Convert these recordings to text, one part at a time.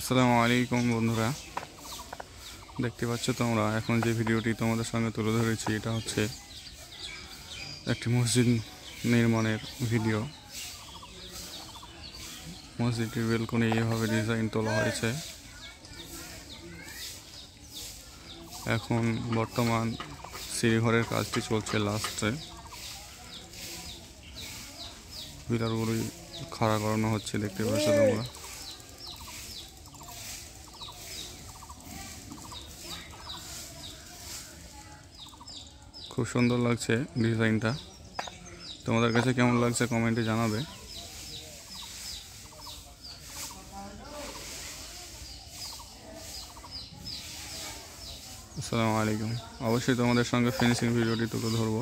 আসসালামু আলাইকুম বন্ধুরা, দেখতে পাচ্ছ তোমরা এখন যে ভিডিওটি তোমাদের সঙ্গে তুলে ধরেছি এটা হচ্ছে একটি মসজিদ নির্মাণের ভিডিও। মসজিদটির বেলকনি এইভাবে ডিজাইন তোলা হয়েছে। এখন বর্তমান সিঁড়িঘরের কাজটি চলছে লাস্টে। পিলারগুলি খাড়া করানো হচ্ছে, দেখতে পাচ্ছ তোমরা। খুব সুন্দর লাগছে ডিজাইনটা। তোমাদের কাছে কেমন লাগছে কমেন্টে জানাবে। আসসালামু আলাইকুম। অবশ্যই তোমাদের সঙ্গে ফিনিশিং ভিডিওটি তুলে ধরবো।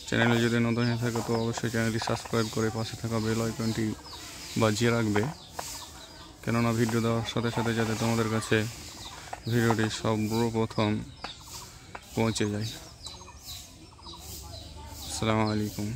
চ্যানেলে যদি নতুন হয়ে থাকে তো অবশ্যই চ্যানেলটি সাবস্ক্রাইব করে পাশে থাকা বেল আইকনটি বাজিয়ে রাখবে, কেননা ভিডিও দেওয়ার সাথে সাথে যাতে তোমাদের কাছে ভিডিওটি সর্বপ্রথম পৌঁছে যায়। আসসালামু আলাইকুম।